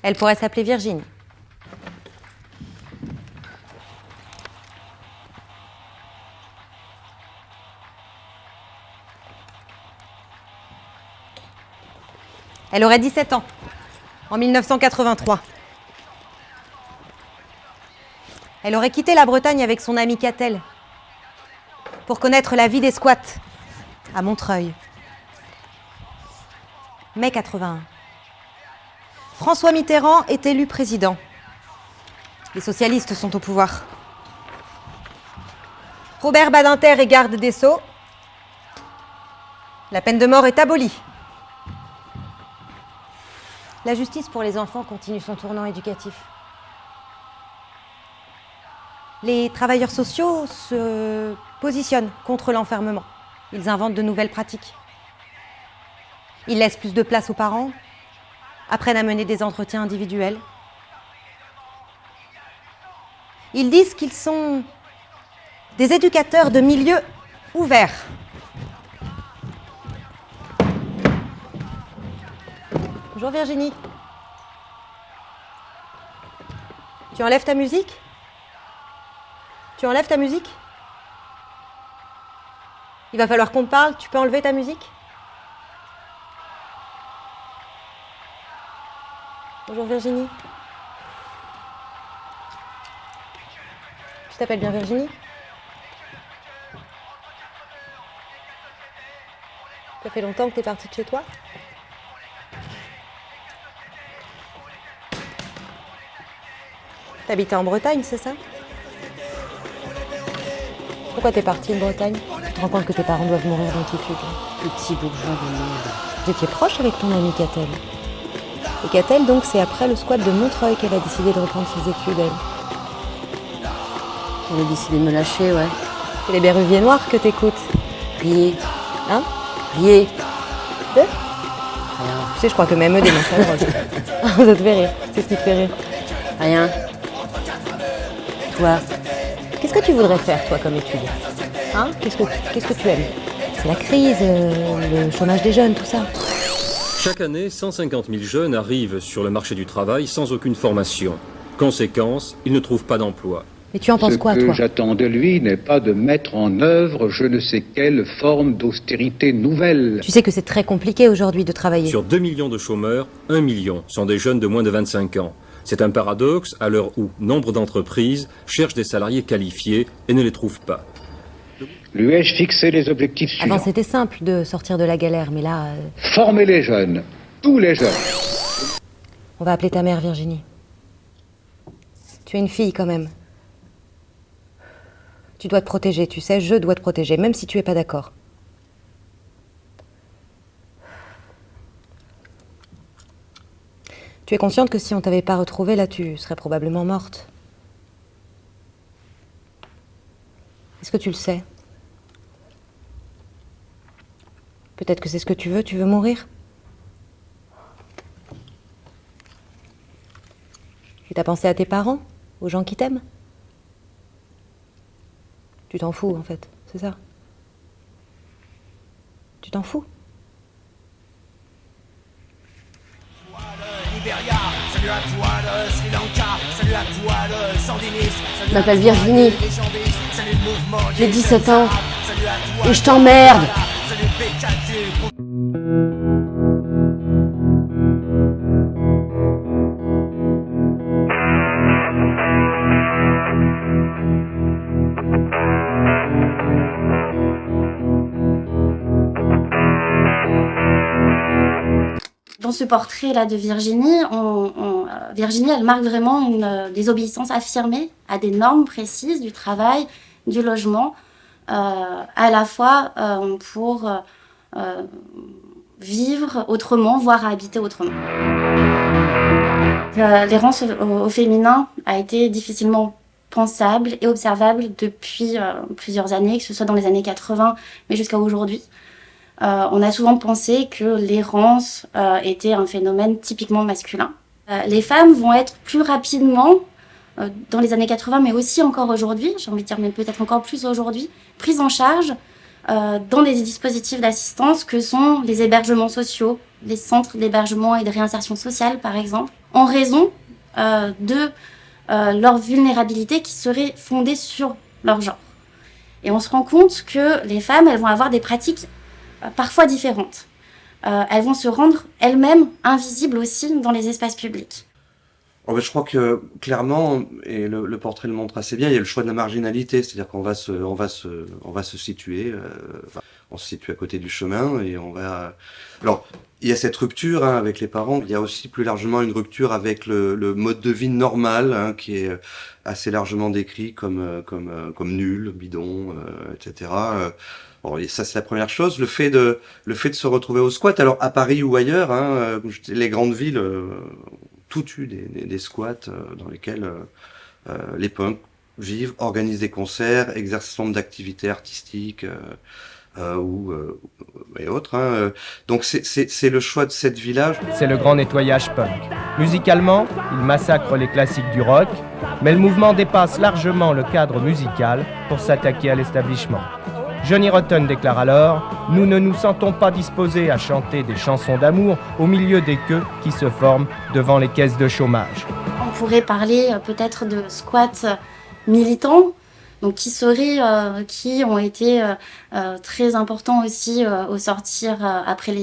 Elle pourrait s'appeler Virginie. Elle aurait 17 ans, en 1983. Elle aurait quitté la Bretagne avec son amie Catel pour connaître la vie des squats à Montreuil. Mai 81. François Mitterrand est élu président. Les socialistes sont au pouvoir. Robert Badinter est garde des Sceaux. La peine de mort est abolie. La justice pour les enfants continue son tournant éducatif. Les travailleurs sociaux se positionnent contre l'enfermement. Ils inventent de nouvelles pratiques. Ils laissent plus de place aux parents, apprennent à mener des entretiens individuels. Ils disent qu'ils sont des éducateurs de milieux ouverts. Bonjour Virginie. Tu enlèves ta musique ? Tu enlèves ta musique ? Il va falloir qu'on te parle. Tu peux enlever ta musique ? Bonjour Virginie. Tu t'appelles bien Virginie ? Ça fait longtemps que t'es partie de chez toi ? T'habitais en Bretagne, c'est ça ? Pourquoi t'es partie de Bretagne ? Tu te rends compte que tes parents doivent mourir d'inquiétude. Petit bourgeois de merde. Vous étiez proche avec ton amie Catel. Et Catel, donc, c'est après le squat de Montreuil qu'elle a décidé de reprendre ses études, elle. Elle a décidé de me lâcher, ouais. C'est les Berruviers noirs que t'écoutes. Riez. Hein ? Riez. Deux ? Rien. Tu sais, je crois que même eux dénoncent la drogue. Ça te fait rire. C'est ce qui te fait rire. Rien. Toi. Qu'est-ce que tu voudrais faire, toi, comme étude ? Hein ? Qu'est-ce que tu aimes ? C'est la crise, le chômage des jeunes, tout ça. Chaque année, 150 000 jeunes arrivent sur le marché du travail sans aucune formation. Conséquence, ils ne trouvent pas d'emploi. Mais tu en penses quoi, toi ? Ce que j'attends de lui n'est pas de mettre en œuvre je ne sais quelle forme d'austérité nouvelle. Tu sais que c'est très compliqué aujourd'hui de travailler. Sur 2 millions de chômeurs, 1 million sont des jeunes de moins de 25 ans. C'est un paradoxe à l'heure où nombre d'entreprises cherchent des salariés qualifiés et ne les trouvent pas. Lui ai-je fixé les objectifs suivants. Avant, c'était simple de sortir de la galère, mais là... Former les jeunes, tous les jeunes. On va appeler ta mère Virginie. Tu es une fille, quand même. Tu dois te protéger, tu sais, je dois te protéger, même si tu es pas d'accord. Tu es consciente que si on t'avait pas retrouvée, là, tu serais probablement morte. Est-ce que tu le sais ? Peut-être que c'est ce que tu veux mourir ? Et t'as pensé à tes parents, aux gens qui t'aiment ? Tu t'en fous, en fait, c'est ça ? Tu t'en fous ? Je m'appelle Virginie. J'ai 17 ans. Et je t'emmerde. Dans ce portrait-là de Virginie, Virginie, elle marque vraiment une désobéissance affirmée à des normes précises du travail, du logement, à la fois pour vivre autrement, voire habiter autrement. L'errance au féminin a été difficilement pensable et observable depuis plusieurs années, que ce soit dans les années 80, mais jusqu'à aujourd'hui. On a souvent pensé que l'errance était un phénomène typiquement masculin. Les femmes vont être plus rapidement, dans les années 80, mais aussi encore aujourd'hui, j'ai envie de dire mais peut-être encore plus aujourd'hui, prises en charge dans des dispositifs d'assistance que sont les hébergements sociaux, les centres d'hébergement et de réinsertion sociale, par exemple, en raison de leur vulnérabilité qui serait fondée sur leur genre. Et on se rend compte que les femmes, elles vont avoir des pratiques parfois différentes. Elles vont se rendre elles-mêmes invisibles aussi dans les espaces publics. Oh ben, je crois que clairement, et le portrait le montre assez bien, il y a le choix de la marginalité, c'est-à-dire qu'on va se situer, on se situe à côté du chemin et on va. Alors, il y a cette rupture avec les parents. Il y a aussi plus largement une rupture avec le mode de vie normal, qui est assez largement décrit comme nul, bidon, etc. Bon, et ça c'est la première chose. Le fait de se retrouver au squat. Alors à Paris ou ailleurs, les grandes villes, tout eu des squats dans lesquels les punks vivent, organisent des concerts, exercent un certain nombre d'activités artistiques et autres. Donc c'est le choix de cette village. C'est le grand nettoyage punk. Musicalement, il massacre les classiques du rock, mais le mouvement dépasse largement le cadre musical pour s'attaquer à l'establishment. Johnny Rotten déclare alors « Nous ne nous sentons pas disposés à chanter des chansons d'amour au milieu des queues qui se forment devant les caisses de chômage. » On pourrait parler peut-être de squats militants, donc qui ont été très importants aussi au sortir après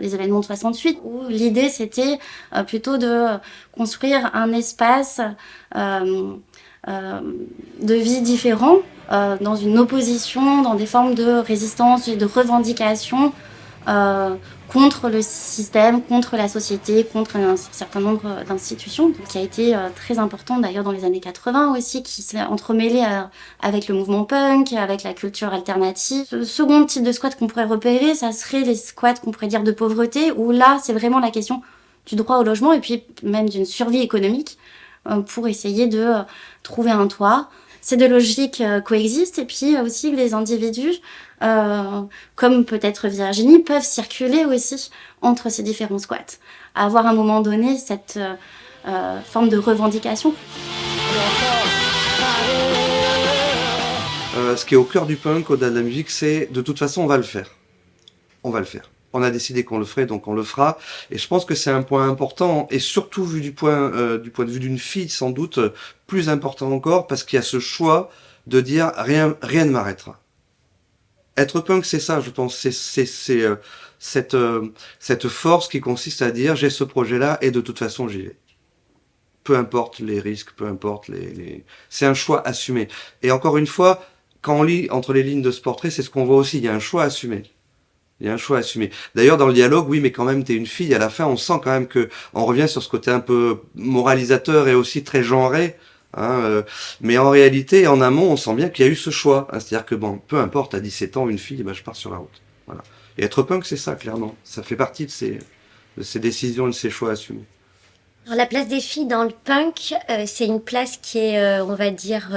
les événements de 68, où l'idée c'était plutôt de construire un espace de vie différent, dans une opposition, dans des formes de résistance et de revendication contre le système, contre la société, contre un certain nombre d'institutions, qui a été très important d'ailleurs dans les années 80 aussi, qui s'est entremêlé avec le mouvement punk, avec la culture alternative. Le second type de squat qu'on pourrait repérer, ça serait les squats qu'on pourrait dire de pauvreté, où là c'est vraiment la question du droit au logement et puis même d'une survie économique pour essayer de trouver un toit. Ces deux logiques coexistent et puis aussi les individus, comme peut-être Virginie, peuvent circuler aussi entre ces différents squats, à avoir à un moment donné cette forme de revendication. Ce qui est au cœur du punk, au-delà de la musique, c'est de toute façon on va le faire. On va le faire. On a décidé qu'on le ferait, donc on le fera. Et je pense que c'est un point important, et surtout vu du point de vue d'une fille, sans doute plus important encore, parce qu'il y a ce choix de dire rien ne m'arrêtera. Être punk, c'est ça, je pense, c'est cette force qui consiste à dire j'ai ce projet-là et de toute façon j'y vais. Peu importe les risques, peu importe c'est un choix assumé. Et encore une fois, quand on lit entre les lignes de ce portrait, c'est ce qu'on voit aussi. Il y a un choix assumé. Il y a un choix assumé. D'ailleurs, dans le dialogue, oui, mais quand même, t'es une fille. À la fin, on sent quand même que on revient sur ce côté un peu moralisateur et aussi très genré. Mais en réalité, en amont, on sent bien qu'il y a eu ce choix. C'est-à-dire que bon, peu importe, à 17 ans, une fille, je pars sur la route. Voilà. Et être punk, c'est ça, clairement. Ça fait partie de ces décisions, de ces choix assumés. Alors, la place des filles dans le punk, c'est une place qui est, on va dire,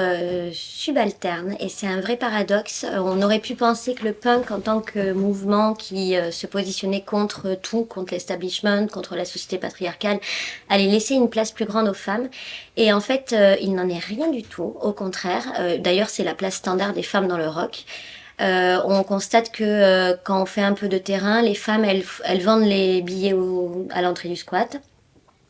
subalterne. Et c'est un vrai paradoxe. On aurait pu penser que le punk, en tant que mouvement qui se positionnait contre tout, contre l'establishment, contre la société patriarcale, allait laisser une place plus grande aux femmes. Et en fait, il n'en est rien du tout. Au contraire. D'ailleurs, c'est la place standard des femmes dans le rock. On constate que quand on fait un peu de terrain, les femmes, elles vendent les billets à l'entrée du squat.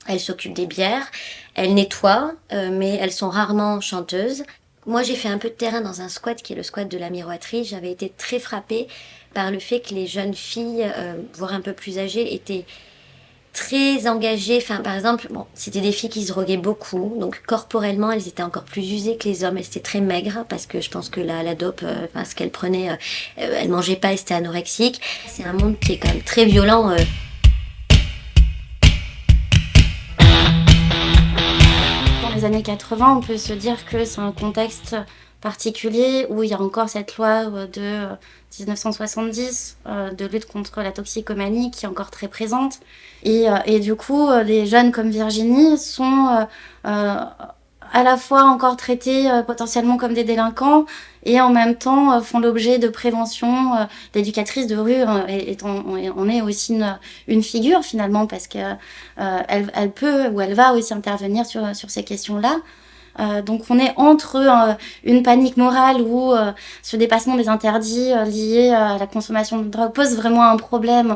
Elles s'occupent des bières, elles nettoient, mais elles sont rarement chanteuses. Moi, j'ai fait un peu de terrain dans un squat qui est le squat de la Miroiterie. J'avais été très frappée par le fait que les jeunes filles, voire un peu plus âgées, étaient très engagées. Enfin, par exemple, c'était des filles qui se droguaient beaucoup. Donc, corporellement, elles étaient encore plus usées que les hommes. Elles étaient très maigres parce que je pense que la dope, ce qu'elles prenaient, elles mangeaient pas et c'était anorexique. C'est un monde qui est quand même très violent. Dans les années 80, on peut se dire que c'est un contexte particulier où il y a encore cette loi de 1970 de lutte contre la toxicomanie qui est encore très présente. Et du coup, des jeunes comme Virginie sont à la fois encore traités potentiellement comme des délinquants et en même temps font l'objet de prévention. L'éducatrice de rue on est aussi une figure finalement parce que elle peut ou elle va aussi intervenir sur ces questions-là. Donc on est entre une panique morale où ce dépassement des interdits liés à la consommation de drogue pose vraiment un problème.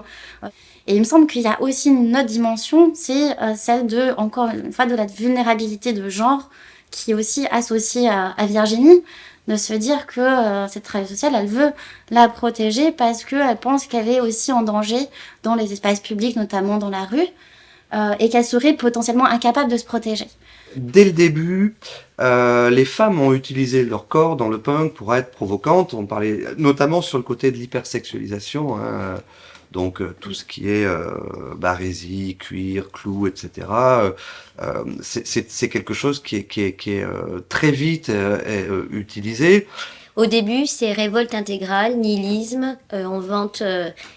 Et il me semble qu'il y a aussi une autre dimension, c'est celle de, encore une fois, de la vulnérabilité de genre, qui est aussi associée à Virginie, de se dire que cette travailleuse sociale, elle veut la protéger parce qu'elle pense qu'elle est aussi en danger dans les espaces publics, notamment dans la rue, et qu'elle serait potentiellement incapable de se protéger. Dès le début, les femmes ont utilisé leur corps dans le punk pour être provocantes. On parlait notamment sur le côté de l'hypersexualisation, hein, donc tout ce qui est barésie, cuir, clous, etc. C'est quelque chose qui est très vite utilisé. Au début, c'est révolte intégrale, nihilisme, on vante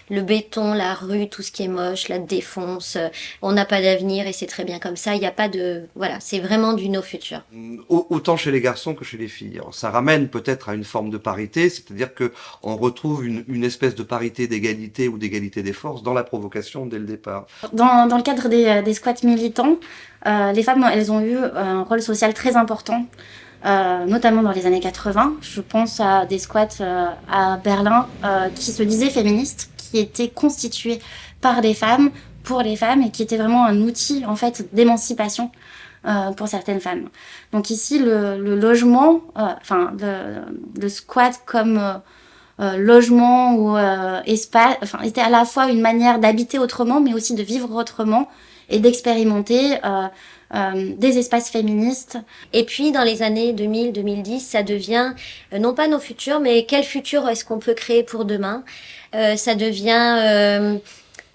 le béton, la rue, tout ce qui est moche, la défonce, on n'a pas d'avenir et c'est très bien comme ça, il n'y a pas de... Voilà, c'est vraiment du no futur. Autant chez les garçons que chez les filles. Alors, ça ramène peut-être à une forme de parité, c'est-à-dire que on retrouve une espèce de parité d'égalité ou d'égalité des forces dans la provocation dès le départ. Dans le cadre des squats militants, les femmes, elles ont eu un rôle social très important. Notamment dans les années 80. Je pense à des squats à Berlin qui se disaient féministes, qui étaient constitués par des femmes, pour les femmes, et qui étaient vraiment un outil en fait d'émancipation pour certaines femmes. Donc ici, le logement, le squat comme logement ou espace, était à la fois une manière d'habiter autrement, mais aussi de vivre autrement et d'expérimenter des espaces féministes. Et puis dans les années 2000-2010, ça devient non pas nos futurs, mais quel futur est-ce qu'on peut créer pour demain. Ça devient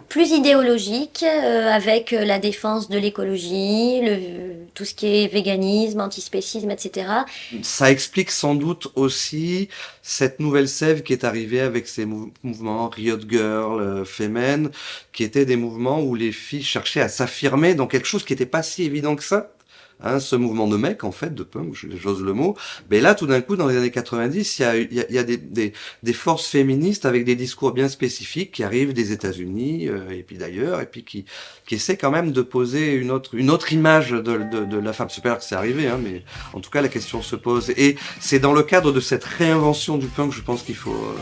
plus idéologique, avec la défense de l'écologie, tout ce qui est véganisme, antispécisme, etc. Ça explique sans doute aussi cette nouvelle sève qui est arrivée avec ces mouvements Riot Girl, Femen, qui étaient des mouvements où les filles cherchaient à s'affirmer dans quelque chose qui n'était pas si évident que ça. Hein, ce mouvement de mecs, en fait, de punk, j'ose le mot. Mais là, tout d'un coup, dans les années 90, il y a des forces féministes avec des discours bien spécifiques qui arrivent des États-Unis, et puis d'ailleurs, et puis qui essaient quand même de poser une autre image de la femme. C'est pas que c'est arrivé, hein, mais en tout cas, la question se pose. Et c'est dans le cadre de cette réinvention du punk, je pense qu'il faut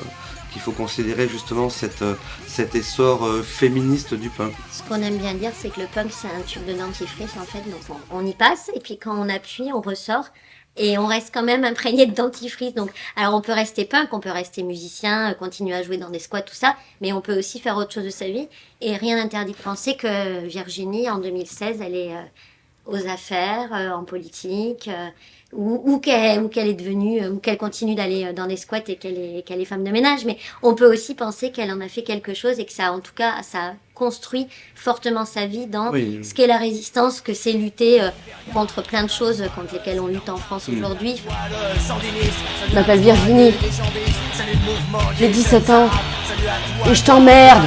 considérer justement cet essor féministe du punk. Ce qu'on aime bien dire, c'est que le punk, c'est un tube de dentifrice, en fait. Donc on y passe, et puis quand on appuie, on ressort. Et on reste quand même imprégné de dentifrice. Donc, alors on peut rester punk, on peut rester musicien, continuer à jouer dans des squats, tout ça. Mais on peut aussi faire autre chose de sa vie. Et rien n'interdit de penser que Virginie, en 2016, elle est aux affaires, en politique... ou qu'elle est devenue, ou qu'elle continue d'aller dans des squats et qu'elle est femme de ménage. Mais on peut aussi penser qu'elle en a fait quelque chose et que ça, en tout cas, ça construit fortement sa vie dans ce qu'est la résistance, que c'est lutter contre plein de choses contre lesquelles on lutte en France aujourd'hui. Je m'appelle Virginie, j'ai 17 ans et je t'emmerde.